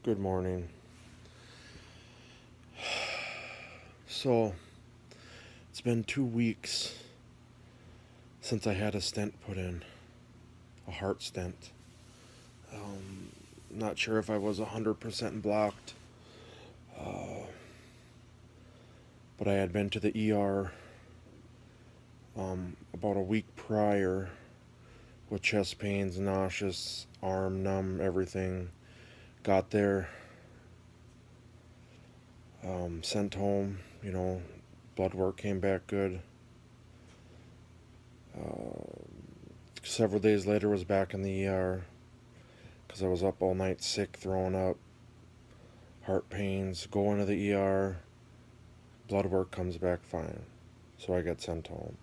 Good morning. So, it's been 2 weeks since I had a stent put in, a heart stent. Not sure if I was 100% blocked, uh, but I had been to the ER about a week prior with chest pains, nauseous, arm numb, everything. Got there, sent home, blood work came back good. Several days later, was back in the ER because I was up all night sick, throwing up, heart pains, go into the ER, blood work comes back fine. So I get sent home.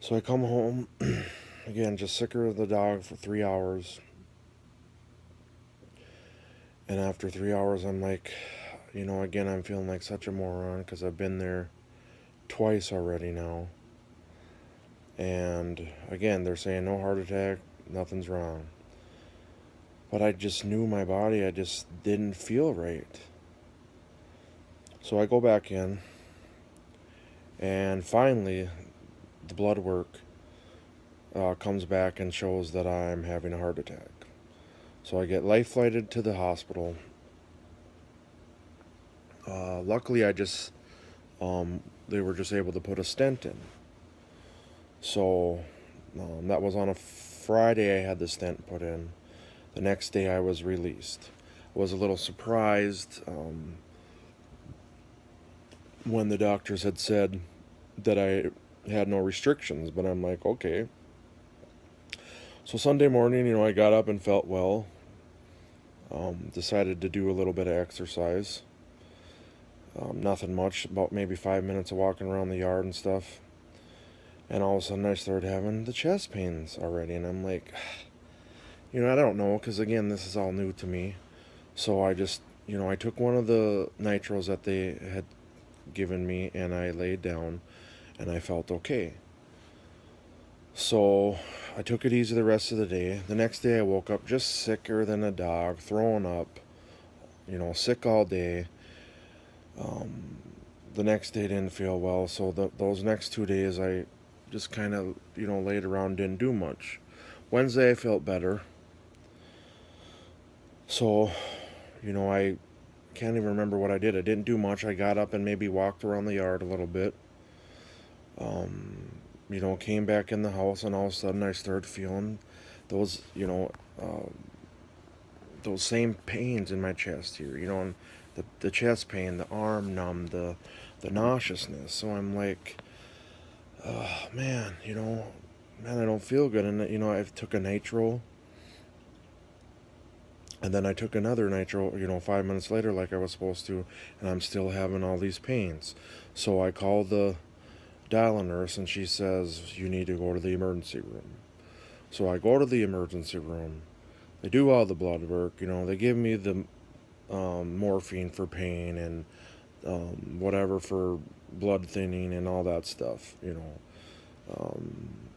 So I come home, again, just sicker of the dog for 3 hours. And after 3 hours, I'm like, again, I'm feeling like such a moron because I've been there twice already now. And again, they're saying no heart attack, nothing's wrong. But I just knew my body, I just didn't feel right. So I go back in, and finally, the blood work comes back and shows that I'm having a heart attack. So I get life flighted to the hospital. Luckily, they were just able to put a stent in. So that was on a Friday. I had the stent put in. The next day, I was released. I was a little surprised when the doctors had said that I had no restrictions, but I'm like, okay. So Sunday morning, I got up and felt well. Decided to do a little bit of exercise. Nothing much, about maybe 5 minutes of walking around the yard and stuff. And all of a sudden I started having the chest pains already. And I'm like, I don't know, because again, this is all new to me. So I just, I took one of the nitros that they had given me and I laid down and I felt okay. So I took it easy the rest of the day. The next day I woke up just sicker than a dog, throwing up, sick all day. The next day didn't feel well, so those next 2 days I just kind of, laid around, didn't do much. Wednesday I felt better. So, I can't even remember what I did. I didn't do much. I got up and maybe walked around the yard a little bit. Came back in the house, and all of a sudden I started feeling those, those same pains in my chest here, and the chest pain, the arm numb, the nauseousness. So I'm like, oh man, I don't feel good. And I took a nitro, and then I took another nitro, 5 minutes later, like I was supposed to, and I'm still having all these pains. So I called the dial nurse, and she says, you need to go to the emergency room. So I go to the emergency room. They do all the blood work. They give me the morphine for pain and whatever for blood thinning and all that stuff. And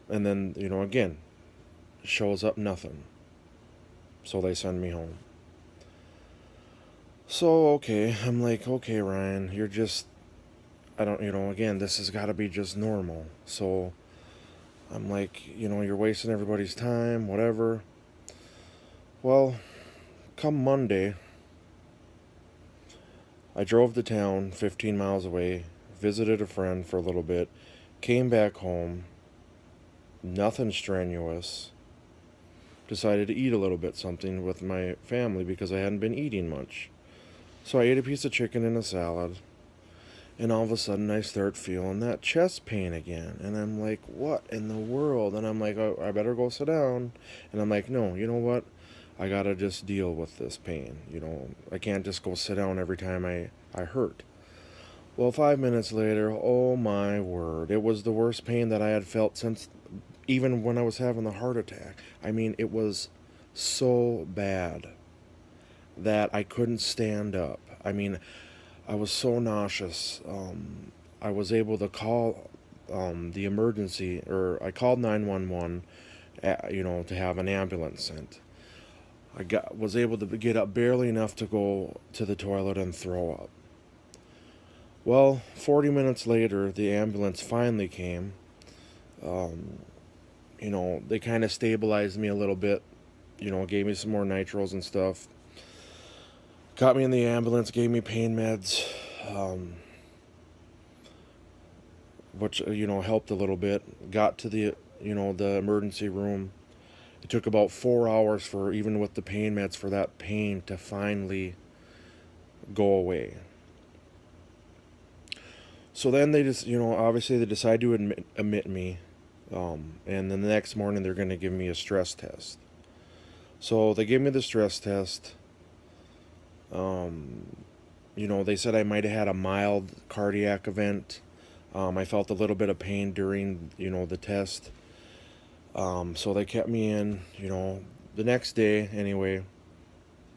then again, shows up nothing. So they send me home. So okay, I'm like, okay, Ryan, you're just, I don't, again, this has got to be just normal. So I'm like, you're wasting everybody's time, whatever. Well, come Monday, I drove to town 15 miles away, visited a friend for a little bit, came back home, nothing strenuous. Decided to eat a little bit something with my family because I hadn't been eating much. So I ate a piece of chicken and a salad, and all of a sudden I start feeling that chest pain again. And I'm like, what in the world? And I'm like, oh, I better go sit down. And I'm like, no, you know what? I gotta just deal with this pain. I can't just go sit down every time I hurt. Well, 5 minutes later, oh my word, it was the worst pain that I had felt since even when I was having the heart attack. I mean, it was so bad that I couldn't stand up. I mean, I was so nauseous. I was able to call the emergency, or I called 911, to have an ambulance sent. was able to get up barely enough to go to the toilet and throw up. Well, 40 minutes later, the ambulance finally came. Um, they kind of stabilized me a little bit, gave me some more nitros and stuff. Got me in the ambulance, gave me pain meds, um, which, helped a little bit. Got to the emergency room. It took about 4 hours for, even with the pain meds, for that pain to finally go away. So then they just, obviously they decide to admit me. And then the next morning they're going to give me a stress test. So they gave me the stress test. They said I might have had a mild cardiac event. I felt a little bit of pain during, the test. So they kept me in, the next day anyway.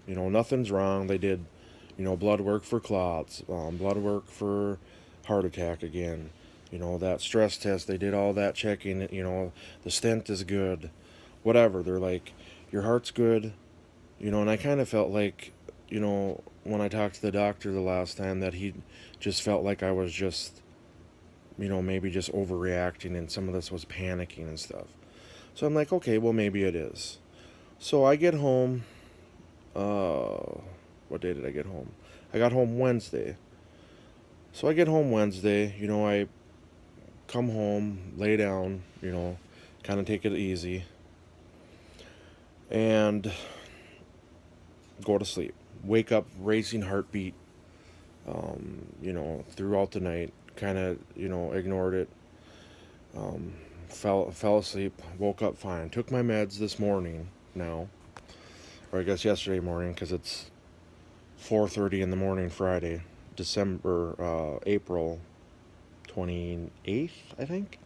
Nothing's wrong. They did, blood work for clots, blood work for heart attack again. That stress test, they did all that checking, the stent is good. Whatever. They're like, your heart's good. And I kind of felt like, when I talked to the doctor the last time, that he just felt like I was just, maybe just overreacting and some of this was panicking and stuff. So I'm like, okay, well, maybe it is. So I get home. What day did I get home? I got home Wednesday. So I get home Wednesday. I come home, lay down, kind of take it easy, and go to sleep. Wake up, racing heartbeat, throughout the night. Kind of, ignored it. Fell asleep, woke up fine. Took my meds this morning now, or I guess yesterday morning, because it's 4:30 in the morning Friday, April 28th, I think.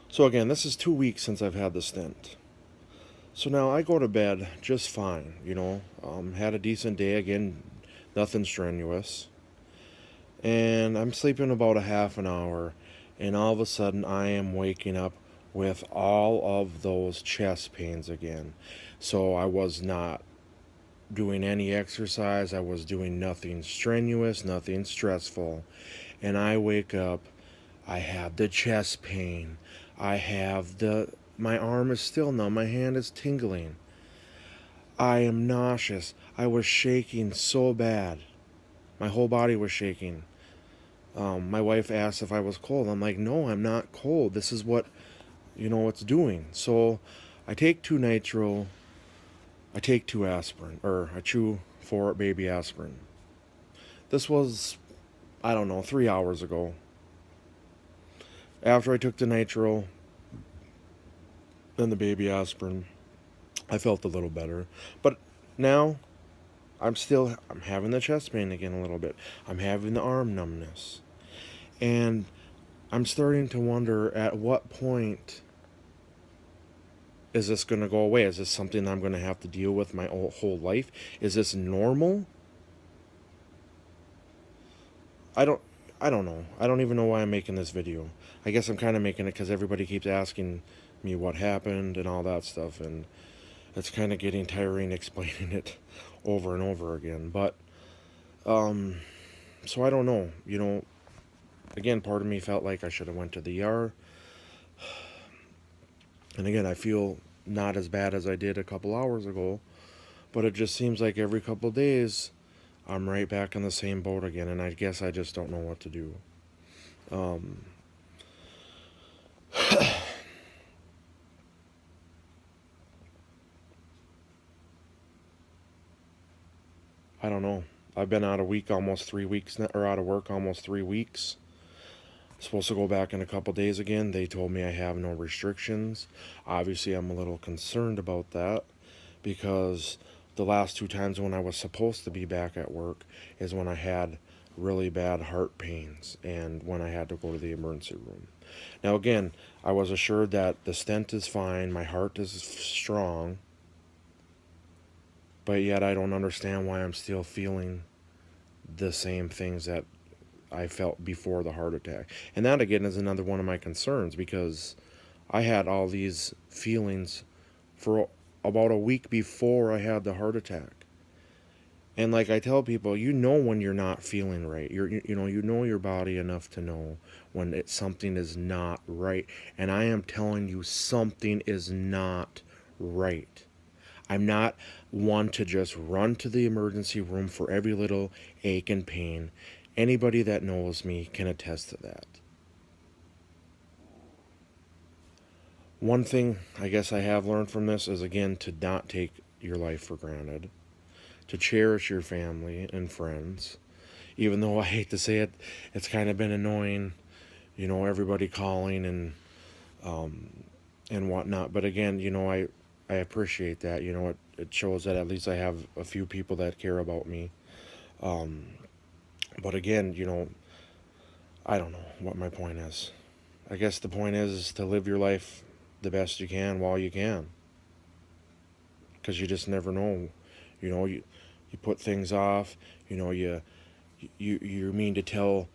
So again, this is 2 weeks since I've had the stent. So now I go to bed just fine, had a decent day, again, nothing strenuous. And I'm sleeping about a half an hour, and all of a sudden I am waking up with all of those chest pains again. So I was not doing any exercise, I was doing nothing strenuous, nothing stressful, and I wake up, I have the chest pain, my arm is still numb, my hand is tingling, I am nauseous, I was shaking so bad, my whole body was shaking. My wife asked if I was cold. I'm like, no, I'm not cold. This is what, it's doing. So I take 2 nitro. I take 2 aspirin. Or I chew 4 baby aspirin. This was, I don't know, 3 hours ago. After I took the nitro and the baby aspirin, I felt a little better. But now I'm having the chest pain again a little bit. I'm having the arm numbness. And I'm starting to wonder, at what point is this going to go away? Is this something I'm going to have to deal with my whole life? Is this normal? I don't know. I don't even know why I'm making this video. I guess I'm kind of making it because everybody keeps asking me what happened and all that stuff, and it's kind of getting tiring explaining it over and over again. But so I don't know. Again, part of me felt like I should have went to the ER. And again, I feel not as bad as I did a couple hours ago, but it just seems like every couple days I'm right back in the same boat again, and I guess I just don't know what to do. I don't know. I've been out of work almost 3 weeks. Supposed to go back in a couple days again. They told me I have no restrictions. Obviously, I'm a little concerned about that, because the last 2 times when I was supposed to be back at work is when I had really bad heart pains and when I had to go to the emergency room. Now again, I was assured that the stent is fine, my heart is strong, but yet I don't understand why I'm still feeling the same things that I felt before the heart attack. And that again is another one of my concerns, because I had all these feelings for about a week before I had the heart attack. And like I tell people, you know when you're not feeling right. You know your body enough to know when something is not right. And I am telling you, something is not right. I'm not one to just run to the emergency room for every little ache and pain. Anybody that knows me can attest to that. One thing I guess I have learned from this is, again, to not take your life for granted, to cherish your family and friends. Even though I hate to say it, it's kind of been annoying, everybody calling and whatnot. But again, I appreciate that. It shows that at least I have a few people that care about me. Um, but again, I don't know what my point is. I guess the point is to live your life the best you can while you can, because you just never know. You put things off. You mean to tell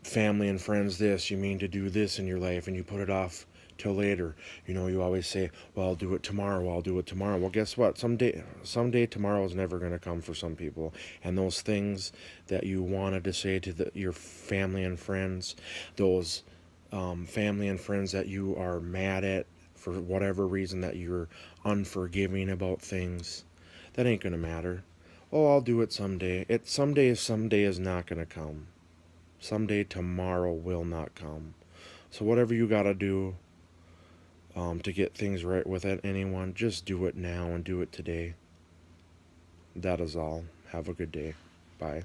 family and friends this, you mean to do this in your life, and you put it off till later. You always say, well, I'll do it tomorrow, I'll do it tomorrow. Well, guess what? Someday tomorrow is never going to come for some people. And those things that you wanted to say to your family and friends, those family and friends that you are mad at for whatever reason, that you're unforgiving about things, that ain't going to matter. Oh, I'll do it someday. Someday is not going to come. Someday tomorrow will not come. So whatever you got to do to get things right with anyone, just do it now and do it today. That is all. Have a good day. Bye.